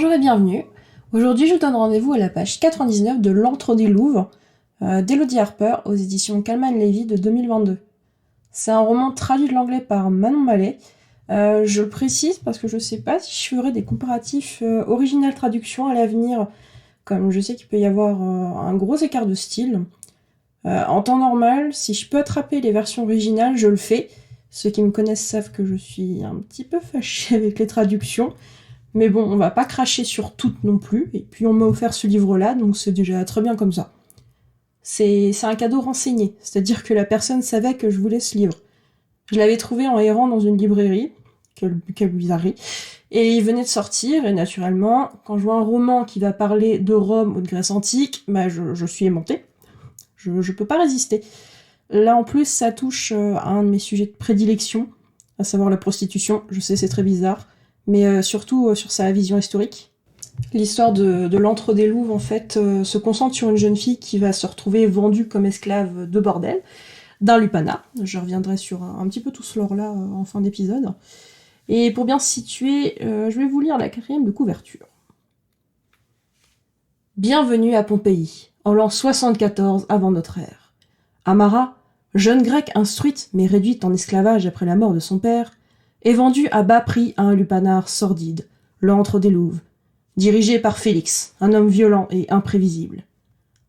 Bonjour et bienvenue. Aujourd'hui, je vous donne rendez-vous à la page 99 de L'Antre des Louves d'Elodie Harper aux éditions Calman Levy de 2022. C'est un roman traduit de l'anglais par Manon Mallet. Je le précise parce que je sais pas si je ferai des comparatifs original traduction à l'avenir, comme je sais qu'il peut y avoir un gros écart de style. En temps normal, si je peux attraper les versions originales, je le fais. Ceux qui me connaissent savent que je suis un petit peu fâchée avec les traductions. Mais bon, on va pas cracher sur toutes non plus, et puis on m'a offert ce livre-là, donc c'est déjà très bien comme ça. C'est un cadeau renseigné, c'est-à-dire que la personne savait que je voulais ce livre. Je l'avais trouvé en errant dans une librairie, quelle bizarrerie, et il venait de sortir, et naturellement, quand je vois un roman qui va parler de Rome ou de Grèce antique, bah je suis aimantée. Je peux pas résister. Là en plus, ça touche à un de mes sujets de prédilection, à savoir la prostitution. Je sais, c'est très bizarre, mais surtout sur sa vision historique. L'histoire de l'Antre des Louves, en fait, se concentre sur une jeune fille qui va se retrouver vendue comme esclave de bordel, d'un lupanar. Je reviendrai sur un petit peu tout ce lore-là en fin d'épisode. Et pour bien se situer, je vais vous lire la 4e de couverture. Bienvenue à Pompéi, en l'an 74 avant notre ère. Amara, jeune grecque instruite mais réduite en esclavage après la mort de son père, est vendue à bas prix à un lupanar sordide, l'Antre des Louves, dirigé par Félix, un homme violent et imprévisible.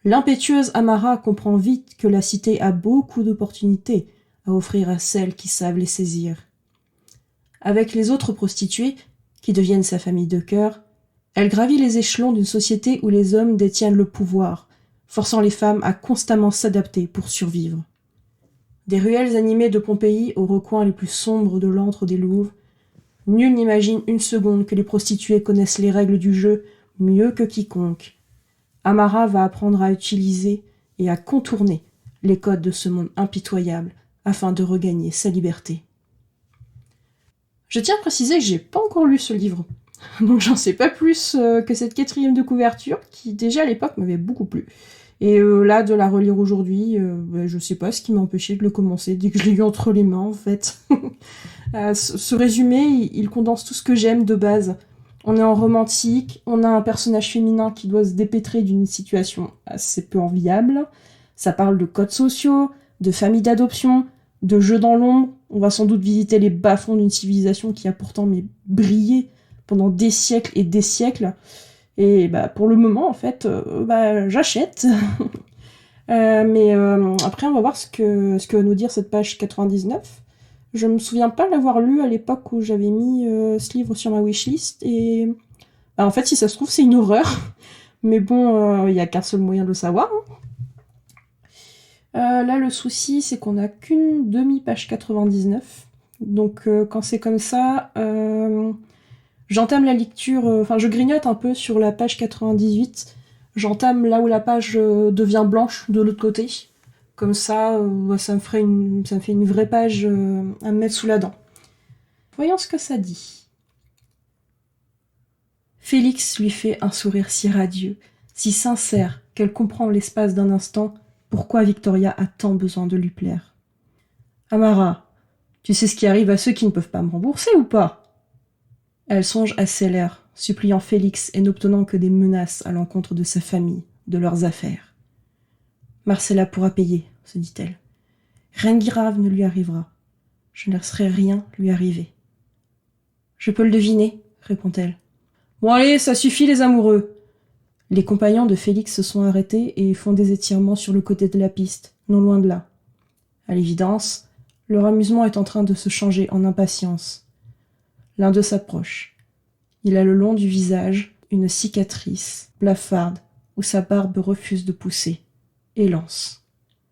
L'impétueuse Amara comprend vite que la cité a beaucoup d'opportunités à offrir à celles qui savent les saisir. Avec les autres prostituées, qui deviennent sa famille de cœur, elle gravit les échelons d'une société où les hommes détiennent le pouvoir, forçant les femmes à constamment s'adapter pour survivre. Des ruelles animées de Pompéi aux recoins les plus sombres de l'Antre des Louves, nul n'imagine une seconde que les prostituées connaissent les règles du jeu mieux que quiconque. Amara va apprendre à utiliser et à contourner les codes de ce monde impitoyable afin de regagner sa liberté. Je tiens à préciser que j'ai pas encore lu ce livre, donc j'en sais pas plus que cette 4e de couverture qui déjà à l'époque m'avait beaucoup plu. Et là, de la relire aujourd'hui, je sais pas ce qui m'a empêché de le commencer dès que je l'ai eu entre les mains, en fait. Ce résumé, il condense tout ce que j'aime de base. On est en romantique, on a un personnage féminin qui doit se dépêtrer d'une situation assez peu enviable. Ça parle de codes sociaux, de familles d'adoption, de jeux dans l'ombre. On va sans doute visiter les bas-fonds d'une civilisation qui a pourtant brillé pendant des siècles et des siècles. Et pour le moment, en fait, j'achète. Mais après, on va voir ce que va nous dire cette page 99. Je me souviens pas l'avoir lu à l'époque où j'avais mis ce livre sur ma wishlist. Et en fait, si ça se trouve, c'est une horreur. Mais bon, il y a qu'un seul moyen de le savoir. Là, le souci, c'est qu'on n'a qu'une demi-page 99. Donc, quand c'est comme ça... j'entame la lecture, je grignote un peu sur la page 98, j'entame là où la page devient blanche de l'autre côté. Comme ça, ça me fait une vraie page à me mettre sous la dent. Voyons ce que ça dit. Félix lui fait un sourire si radieux, si sincère, qu'elle comprend l'espace d'un instant pourquoi Victoria a tant besoin de lui plaire. Amara, tu sais ce qui arrive à ceux qui ne peuvent pas me rembourser ou pas ? Elle songe à Seller, suppliant Félix et n'obtenant que des menaces à l'encontre de sa famille, de leurs affaires. Marcella pourra payer, se dit-elle. Rien de grave ne lui arrivera. Je ne laisserai rien lui arriver. Je peux le deviner, répond-elle. Bon allez, ça suffit les amoureux. Les compagnons de Félix se sont arrêtés et font des étirements sur le côté de la piste, non loin de là. À l'évidence, leur amusement est en train de se changer en impatience. L'un d'eux s'approche. Il a le long du visage une cicatrice blafarde où sa barbe refuse de pousser, et lance.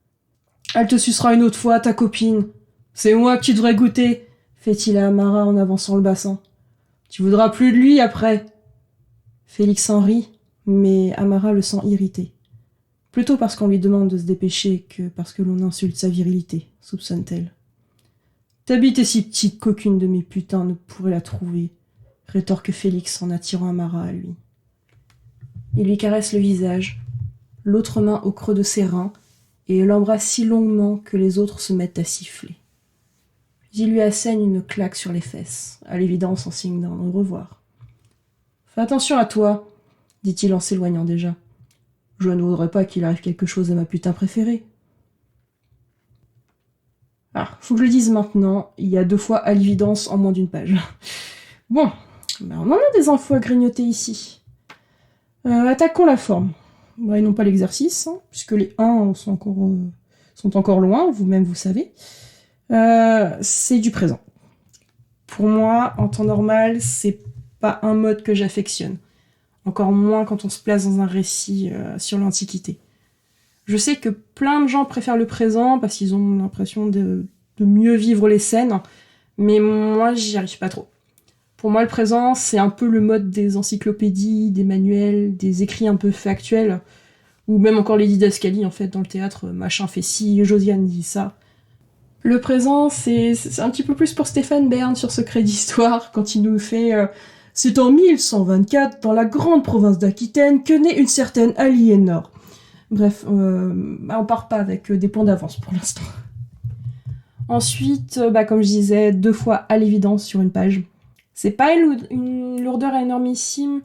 « Elle te sucera une autre fois, ta copine. C'est moi que tu devrais goûter, fait-il à Amara en avançant le bassin. Tu voudras plus de lui après. Félix en rit, mais Amara le sent irrité. Plutôt parce qu'on lui demande de se dépêcher que parce que l'on insulte sa virilité, soupçonne-t-elle. Ta bite est si petite qu'aucune de mes putains ne pourrait la trouver, rétorque Félix en attirant Amara à lui. Il lui caresse le visage, l'autre main au creux de ses reins, et l'embrasse si longuement que les autres se mettent à siffler. Puis il lui assène une claque sur les fesses, à l'évidence en signe d'un au revoir. Fais attention à toi, dit-il en s'éloignant déjà. Je ne voudrais pas qu'il arrive quelque chose à ma putain préférée. Ah, faut que je le dise maintenant, il y a 2 fois à l'évidence en moins d'une page. Bon, ben on en a des infos à grignoter ici. Attaquons la forme. Et non pas l'exercice, hein, puisque les 1 sont encore loin, vous-même vous savez. C'est du présent. Pour moi, en temps normal, c'est pas un mode que j'affectionne. Encore moins quand on se place dans un récit sur l'Antiquité. Je sais que plein de gens préfèrent le présent parce qu'ils ont l'impression de mieux vivre les scènes, mais moi, j'y arrive pas trop. Pour moi, le présent, c'est un peu le mode des encyclopédies, des manuels, des écrits un peu factuels, ou même encore les didascalies, en fait, dans le théâtre, machin fait ci, Josiane dit ça. Le présent, c'est un petit peu plus pour Stéphane Bern sur Secret d'Histoire, quand il nous fait c'est en 1124, dans la grande province d'Aquitaine, que naît une certaine Aliénor. Bref, on part pas avec des points d'avance pour l'instant. Ensuite, comme je disais, 2 fois à l'évidence sur une page. C'est pas une lourdeur énormissime,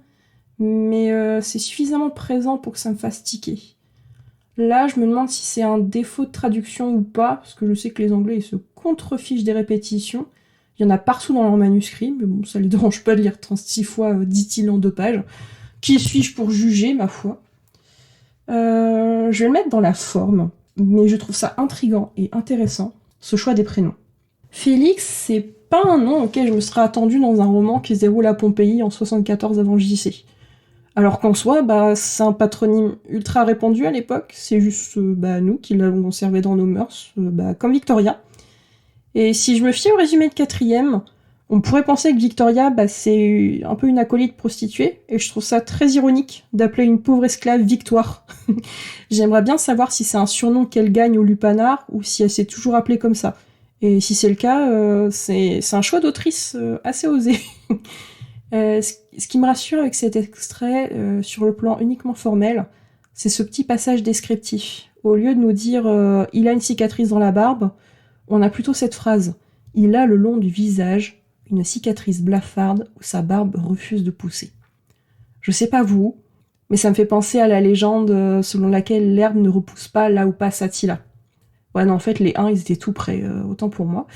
mais c'est suffisamment présent pour que ça me fasse tiquer. Là, je me demande si c'est un défaut de traduction ou pas, parce que je sais que les Anglais ils se contrefichent des répétitions. Il y en a partout dans leur manuscrit, mais bon, ça les dérange pas de lire 36 fois, dit-il en 2 pages. Qui suis-je pour juger, ma foi ? Je vais le mettre dans la forme, mais je trouve ça intriguant et intéressant, ce choix des prénoms. Félix, c'est pas un nom auquel je me serais attendue dans un roman qui se déroule à Pompéi en 74 avant JC. Alors qu'en soi, c'est un patronyme ultra répandu à l'époque, c'est juste nous qui l'avons conservé dans nos mœurs, comme Victoria. Et si je me fie au résumé de 4e, on pourrait penser que Victoria, c'est un peu une acolyte prostituée, et je trouve ça très ironique d'appeler une pauvre esclave Victoire. J'aimerais bien savoir si c'est un surnom qu'elle gagne au lupanar, ou si elle s'est toujours appelée comme ça. Et si c'est le cas, c'est un choix d'autrice assez osé. Ce qui me rassure avec cet extrait, sur le plan uniquement formel, c'est ce petit passage descriptif. Au lieu de nous dire « il a une cicatrice dans la barbe », on a plutôt cette phrase « il a le long du visage une cicatrice blafarde où sa barbe refuse de pousser ». Je sais pas vous, mais ça me fait penser à la légende selon laquelle l'herbe ne repousse pas là où passe Attila. Ouais, non, en fait, les 1, ils étaient tout près, autant pour moi.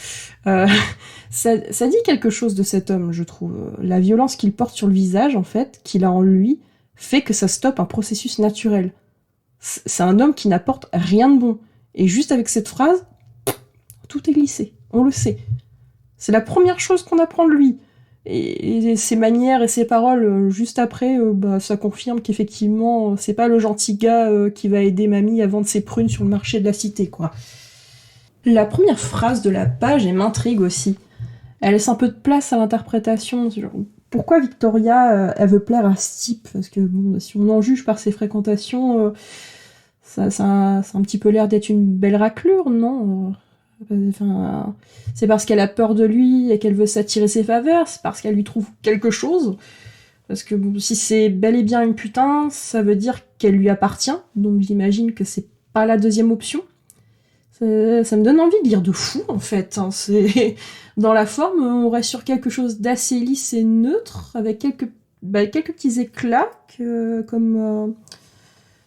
Ça dit quelque chose de cet homme, je trouve. La violence qu'il porte sur le visage, en fait, qu'il a en lui, fait que ça stoppe un processus naturel. C'est un homme qui n'apporte rien de bon. Et juste avec cette phrase, tout est glissé. On le sait. C'est la première chose qu'on apprend de lui. Et ses manières et ses paroles, juste après, ça confirme qu'effectivement, c'est pas le gentil gars qui va aider mamie à vendre ses prunes sur le marché de la cité, quoi. La première phrase de la page, elle m'intrigue aussi. Elle laisse un peu de place à l'interprétation. Genre, pourquoi Victoria, elle veut plaire à ce type ? Parce que, si on en juge par ses fréquentations, ça a un petit peu l'air d'être une belle raclure, non ? Enfin, c'est parce qu'elle a peur de lui et qu'elle veut s'attirer ses faveurs, c'est parce qu'elle lui trouve quelque chose. Parce que si c'est bel et bien une putain, ça veut dire qu'elle lui appartient, donc j'imagine que c'est pas la deuxième option. Ça me donne envie de lire de fou, en fait. C'est... Dans la forme, on reste sur quelque chose d'assez lisse et neutre, avec quelques petits éclats, comme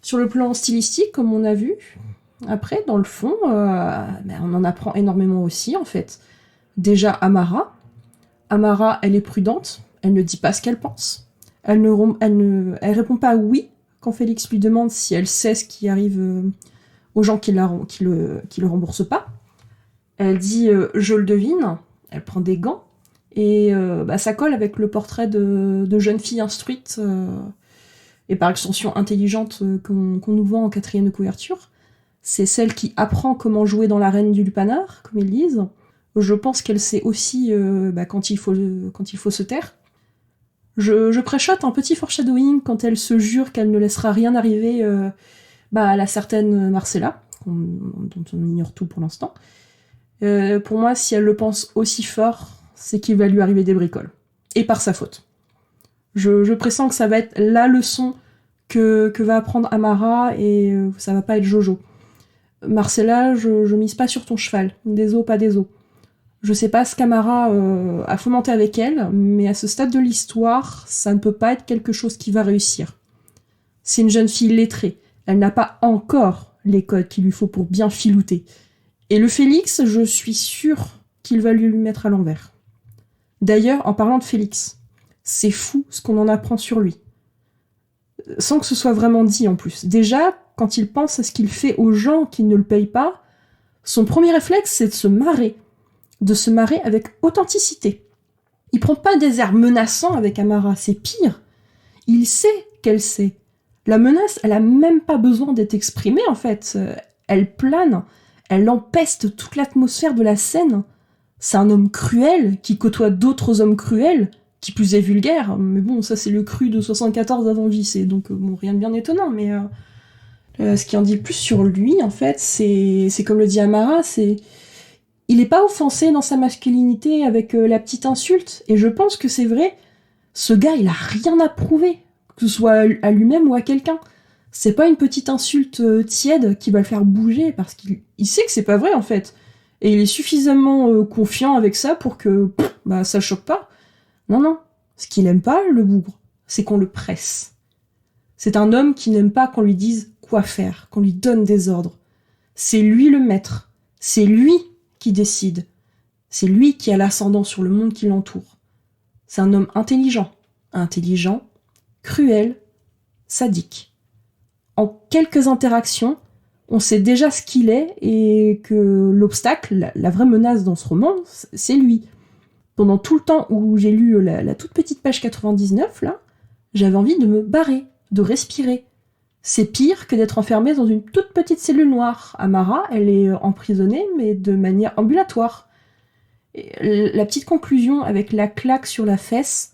sur le plan stylistique, comme on a vu. Après, dans le fond, on en apprend énormément aussi, en fait. Déjà, Amara, elle est prudente, elle ne dit pas ce qu'elle pense. Elle répond pas oui quand Félix lui demande si elle sait ce qui arrive aux gens qui le remboursent pas. Elle dit je le devine, elle prend des gants, et ça colle avec le portrait de jeune fille instruite, et par extension intelligente qu'on nous vend en 4e de couverture. C'est celle qui apprend comment jouer dans l'arène du lupanar, comme ils disent. Je pense qu'elle sait aussi quand il faut se taire. Je préchote un petit foreshadowing quand elle se jure qu'elle ne laissera rien arriver à la certaine Marcella, dont on ignore tout pour l'instant. Pour moi, si elle le pense aussi fort, c'est qu'il va lui arriver des bricoles. Et par sa faute. Je pressens que ça va être la leçon que va apprendre Amara, et ça va pas être Jojo. Marcella, je mise pas sur ton cheval. Des os, pas des os. Je sais pas ce qu'Amara a fomenté avec elle, mais à ce stade de l'histoire, ça ne peut pas être quelque chose qui va réussir. C'est une jeune fille lettrée. Elle n'a pas encore les codes qu'il lui faut pour bien filouter. Et le Félix, je suis sûre qu'il va lui mettre à l'envers. D'ailleurs, en parlant de Félix, c'est fou ce qu'on en apprend sur lui. Sans que ce soit vraiment dit en plus. Déjà, quand il pense à ce qu'il fait aux gens qui ne le payent pas, son premier réflexe, c'est de se marrer. De se marrer avec authenticité. Il prend pas des airs menaçants avec Amara, c'est pire. Il sait qu'elle sait. La menace, elle a même pas besoin d'être exprimée en fait. Elle plane, elle empeste toute l'atmosphère de la scène. C'est un homme cruel qui côtoie d'autres hommes cruels, qui plus est vulgaire. Mais bon, ça c'est le cru de 74 avant le JC, donc bon, rien de bien étonnant. Mais ce qui en dit le plus sur lui, en fait, c'est comme le dit Amara, il n'est pas offensé dans sa masculinité avec la petite insulte. Et je pense que c'est vrai, ce gars, il a rien à prouver, que ce soit à lui-même ou à quelqu'un. C'est pas une petite insulte tiède qui va le faire bouger, parce qu'il sait que c'est pas vrai, en fait. Et il est suffisamment confiant avec ça pour que ça le choque pas. Non, non. Ce qu'il aime pas, le bougre, c'est qu'on le presse. C'est un homme qui n'aime pas qu'on lui dise quoi faire, qu'on lui donne des ordres. C'est lui le maître. C'est lui qui décide. C'est lui qui a l'ascendant sur le monde qui l'entoure. C'est un homme intelligent, cruel, sadique. En quelques interactions, on sait déjà ce qu'il est et que l'obstacle, la vraie menace dans ce roman, c'est lui. Pendant tout le temps où j'ai lu la toute petite page 99, là, j'avais envie de me barrer, de respirer. C'est pire que d'être enfermée dans une toute petite cellule noire. Amara, elle est emprisonnée, mais de manière ambulatoire. Et la petite conclusion avec la claque sur la fesse,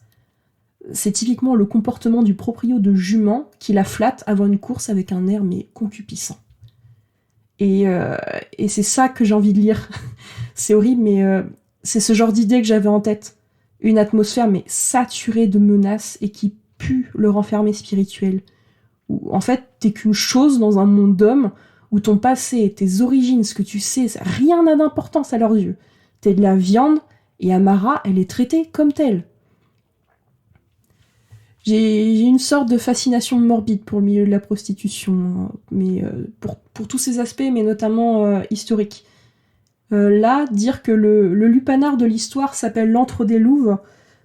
c'est typiquement le comportement du proprio de jument qui la flatte avant une course avec un air mais concupiscent. Et c'est ça que j'ai envie de lire. C'est horrible, mais c'est ce genre d'idée que j'avais en tête. Une atmosphère mais saturée de menaces et qui pue le renfermé spirituel. Où en fait, t'es qu'une chose dans un monde d'hommes où ton passé, tes origines, ce que tu sais, rien n'a d'importance à leurs yeux. T'es de la viande et Amara, elle est traitée comme telle. J'ai une sorte de fascination morbide pour le milieu de la prostitution, mais pour tous ces aspects, mais notamment historiques. Là, dire que le lupanar de l'histoire s'appelle l'antre des louves,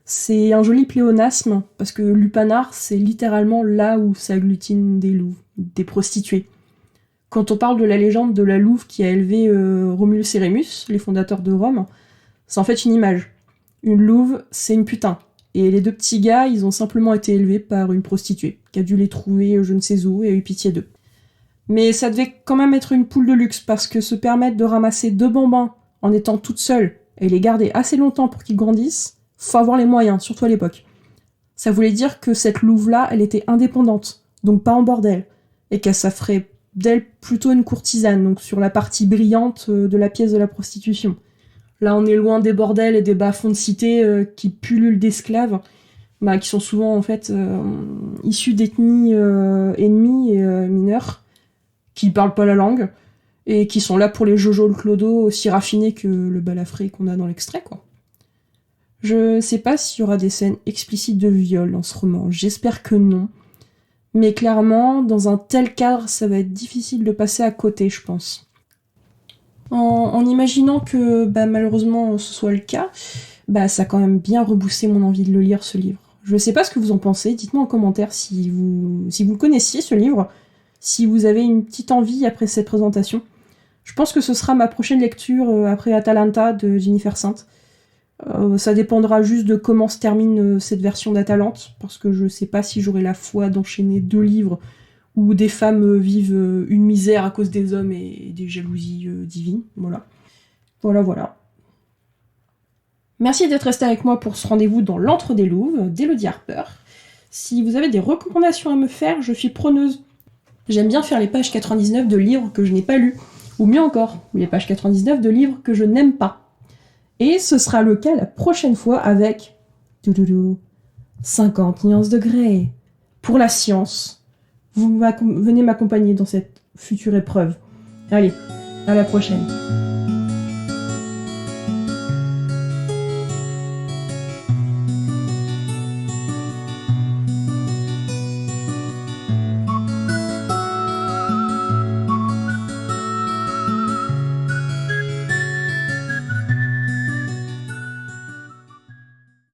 c'est un joli pléonasme, parce que lupanar, c'est littéralement là où s'agglutinent des louves, des prostituées. Quand on parle de la légende de la louve qui a élevé Romulus et Rémus, les fondateurs de Rome, c'est en fait une image. Une louve, c'est une putain. Et les deux petits gars, ils ont simplement été élevés par une prostituée, qui a dû les trouver je ne sais où et a eu pitié d'eux. Mais ça devait quand même être une poule de luxe, parce que se permettre de ramasser 2 bambins en étant toute seule et les garder assez longtemps pour qu'ils grandissent, faut avoir les moyens, surtout à l'époque. Ça voulait dire que cette louve-là, elle était indépendante, donc pas en bordel, et que ça ferait d'elle plutôt une courtisane, donc sur la partie brillante de la pièce de la prostitution. Là, on est loin des bordels et des bas-fonds de cité qui pullulent d'esclaves, qui sont souvent en fait issus d'ethnies ennemies et mineures, qui parlent pas la langue, et qui sont là pour les Jojo le clodo aussi raffinés que le balafré qu'on a dans l'extrait, quoi. Je sais pas s'il y aura des scènes explicites de viol dans ce roman, j'espère que non. Mais clairement, dans un tel cadre, ça va être difficile de passer à côté, je pense. En imaginant que malheureusement ce soit le cas, ça a quand même bien reboossé mon envie de le lire, ce livre. Je sais pas ce que vous en pensez, dites-moi en commentaire si vous le connaissiez, ce livre, si vous avez une petite envie après cette présentation. Je pense que ce sera ma prochaine lecture après Atalanta de Jennifer Saint. Ça dépendra juste de comment se termine cette version d'Atalante, parce que je sais pas si j'aurai la foi d'enchaîner 2 livres où des femmes vivent une misère à cause des hommes et des jalousies divines. Voilà. Merci d'être resté avec moi pour ce rendez-vous dans l'antre des louves d'Elodie Harper. Si vous avez des recommandations à me faire, je suis preneuse. J'aime bien faire les pages 99 de livres que je n'ai pas lus, ou mieux encore, les pages 99 de livres que je n'aime pas. Et ce sera le cas la prochaine fois avec 50 nuances de Grey. Pour la science, venez m'accompagner dans cette future épreuve. Allez, à la prochaine.